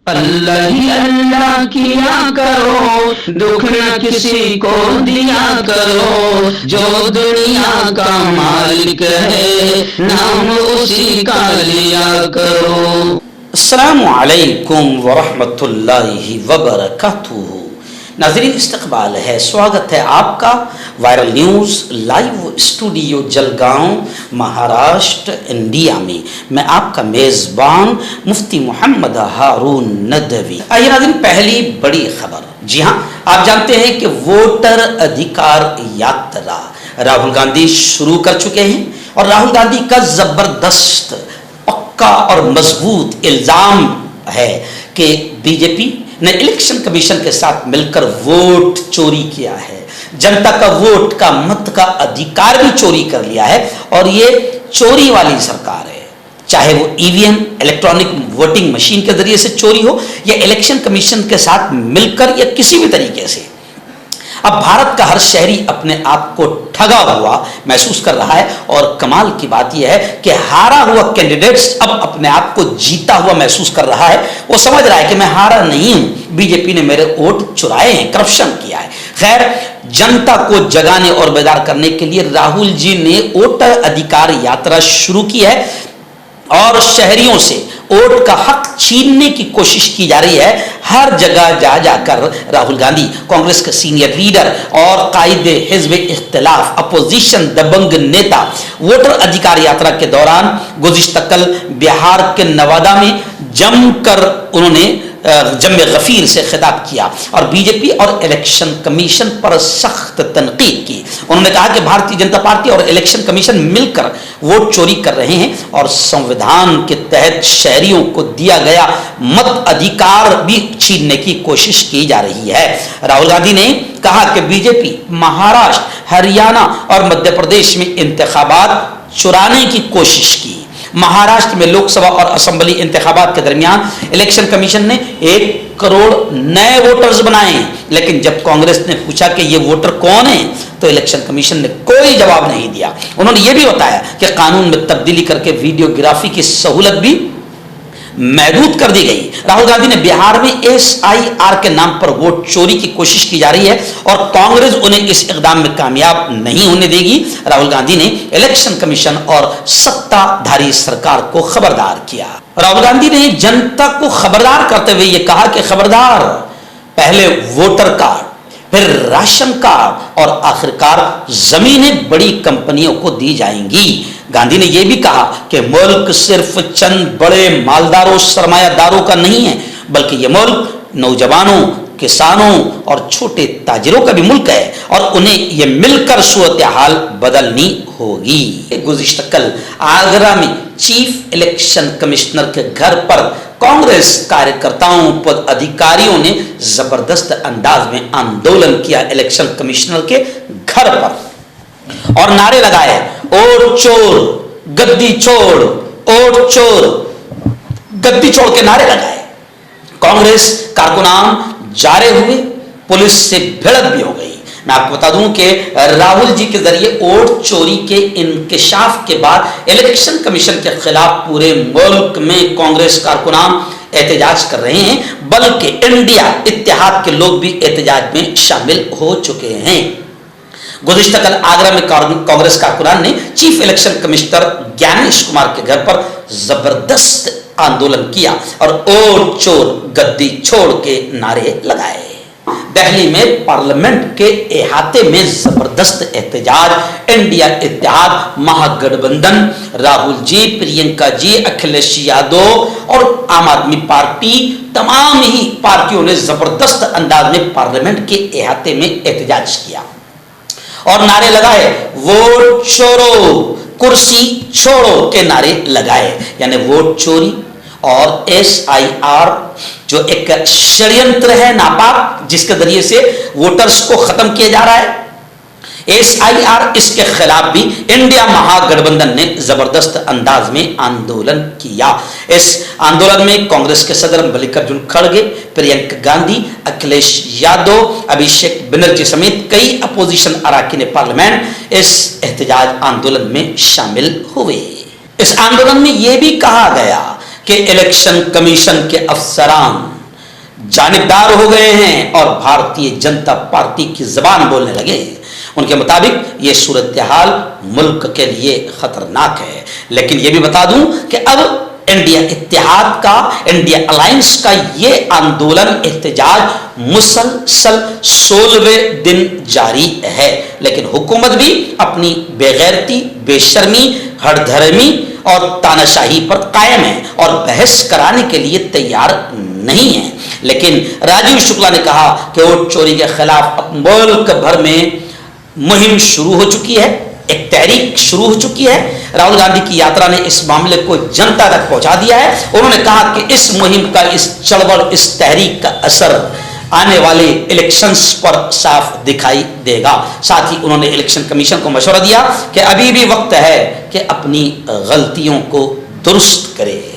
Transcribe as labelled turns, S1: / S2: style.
S1: अल्लाह ही अल्लाह किया करो, दुख न किसी को दिया करो, जो दुनिया का मालिक है नाम उसी का लिया करो।
S2: अस्सलामु अलैकुम वरहमतुल्लाहि वबरकातुहू। नाज़रीन, इस्तक़बाल है, स्वागत है आपका viral news live studio Jalgaon, Maharashtra, India में। मैं आपका मेज़बान मुफ्ती मोहम्मद हारून नदवी। आइए नाज़रीन, पहली बड़ी खबर। जी हाँ, आप जानते हैं कि वोटर अधिकार यात्रा राहुल गांधी शुरू कर चुके हैं और राहुल गांधी का ज़बरदस्त, पक्का और मजबूत इल्ज़ाम है कि बीजेपी ने इलेक्शन कमीशन के साथ मिलकर वोट चोरी किया है, जनता का वोट का मत का अधिकार भी चोरी कर लिया है और ये चोरी वाली सरकार है। चाहे वो ईवीएम इलेक्ट्रॉनिक वोटिंग मशीन के जरिए से चोरी हो या इलेक्शन कमीशन के साथ मिलकर या किसी भी तरीके से। अब भारत का हर शहरी अपने आप को ठगा हुआ महसूस कर रहा है और कमाल की बात यह है कि हारा हुआ कैंडिडेट्स अब अपने आप को जीता हुआ महसूस कर रहा है। वो समझ रहा है कि मैं हारा नहीं हूं, बीजेपी ने मेरे वोट चुराए हैं, करप्शन किया है। खैर, जनता को जगाने और बेदार करने के लिए राहुल जी ने वोटर अधिकार यात्रा शुरू की है और शहरियों से वोट का हक छीनने की कोशिश की जा रही है। हर जगह जा जाकर राहुल गांधी, कांग्रेस के सीनियर लीडर और कायदे हिज़्ब इख्तिलाफ अपोजिशन दबंग नेता वोटर अधिकार यात्रा के दौरान गुज़िश्ता कल बिहार के नवादा में जमकर उन्होंने जम्मे गफीर से खिताब किया और बीजेपी और इलेक्शन कमीशन पर सख्त तनकीद की। उन्होंने कहा कि भारतीय जनता पार्टी और इलेक्शन कमीशन मिलकर वोट चोरी कर रहे हैं और संविधान के तहत शहरियों को दिया गया मत अधिकार भी छीनने की कोशिश की जा रही है। राहुल गांधी ने कहा कि बीजेपी महाराष्ट्र, हरियाणा और मध्य प्रदेश में इंतखाबात चुराने की कोशिश की। महाराष्ट्र में लोकसभा और असेंबली इंतखाबात के दरमियान इलेक्शन कमीशन ने 1 करोड़ नए वोटर्स बनाए, लेकिन जब कांग्रेस ने पूछा कि ये वोटर कौन है तो इलेक्शन कमीशन ने कोई जवाब नहीं दिया। उन्होंने ये भी बताया कि कानून में तब्दीली करके वीडियोग्राफी की सहूलत भी महदूद कर दी गई। राहुल गांधी ने बिहार में SIR के नाम पर वोट चोरी की कोशिश की जा रही है और कांग्रेस उन्हें इस इकदाम में कामयाब नहीं होने देगी। राहुल गांधी ने इलेक्शन कमीशन और सत्ताधारी सरकार को खबरदार किया। राहुल गांधी ने जनता को खबरदार करते हुए यह कहा कि खबरदार, पहले वोटर कार्ड, फिर राशन कार्ड और आखिरकार जमीनें बड़ी कंपनियों को दी जाएंगी। गांधी ने यह भी कहा कि मुल्क सिर्फ चंद बड़े मालदारों, सरमायादारों का नहीं है, बल्कि यह मुल्क नौजवानों, किसानों और छोटे ताजिरों का भी मुल्क है और उन्हें यह मिलकर सूरत हाल बदलनी होगी। गुज़िश्ता कल आगरा में चीफ इलेक्शन कमिश्नर के घर पर कांग्रेस कार्यकर्ताओं, पद अधिकारियों ने जबरदस्त अंदाज में आंदोलन किया इलेक्शन कमिश्नर के घर पर और नारे लगाए, वोट चोर गद्दी छोड़, वोट चोर गद्दी छोड़ के नारे लगाए। कांग्रेस कारकुनान जारे हुए, पुलिस से भिड़ंत भी हो गई। मैं आपको बता दूं कि राहुल जी के जरिए वोट चोरी के इंकशाफ के बाद इलेक्शन कमीशन के खिलाफ पूरे मुल्क में कांग्रेस कारकुनान एहतजाज कर रहे हैं, बल्कि इंडिया इत्तेहाद के लोग भी एहतजाज में शामिल हो चुके हैं। गुज़िश्ता कल आगरा में कांग्रेस कारकुनान ने chief election commissioner Gyanesh Kumar के घर पर जबरदस्त आंदोलन किया और वोट चोर गद्दी छोड़ के नारे लगाए। दिल्ली में पार्लियामेंट के अहाते में जबरदस्त एहतजाज, इंडिया इत्तेहाद महागठबंधन, राहुल जी, प्रियंका जी, अखिलेश यादव और आम आदमी पार्टी, तमाम ही पार्टियों ने जबरदस्त अंदाज में पार्लियामेंट के अहाते में एहतजाज किया और नारे लगाए, वोट चोरो कुर्सी छोड़ो के नारे लगाए। यानी वोट चोरी और SIR जो एक षड्यंत्र है नापाक, जिसके जरिए से वोटर्स को खत्म किया जा रहा है, SIR, इसके खिलाफ भी इंडिया महागठबंधन ने जबरदस्त अंदाज में आंदोलन किया। इस आंदोलन में कांग्रेस के सदर मल्लिकार्जुन खड़गे, प्रियंका गांधी, अखिलेश यादव, अभिषेक बनर्जी समेत कई अपोजिशन अरकान पार्लियामेंट इस एहतजाज आंदोलन में शामिल हुए। इस आंदोलन में यह भी कहा गया कि इलेक्शन कमीशन के अफसरान जानिबदार हो गए हैं और भारतीय जनता पार्टी की जबान बोलने लगे। उनके मुताबिक ये सूरत हाल मुल्क के लिए खतरनाक है। लेकिन ये भी बता दूं कि अब इंडिया इत्तेहाद का, इंडिया अलायंस का ये आंदोलन, एहतजाज मुसलसल 16वें दिन जारी है। लेकिन हुकूमत भी अपनी बेगैरती, बेशर्मी, हड़धर्मी और तानाशाही पर कायम है और बहस कराने के लिए तैयार नहीं है। लेकिन राजीव शुक्ला ने कहा कि वोट चोरी के खिलाफ मुल्क भर में मुहिम शुरू हो चुकी है, एक तहरीक शुरू हो चुकी है। राहुल गांधी की यात्रा ने इस मामले को जनता तक पहुंचा दिया है। उन्होंने कहा कि इस मुहिम का, इस चळवळ, इस तहरीक का असर आने वाले इलेक्शंस पर साफ दिखाई देगा। साथ ही उन्होंने इलेक्शन कमीशन को मशवरा दिया कि अभी भी वक्त है कि अपनी गलतियों को दुरुस्त करे।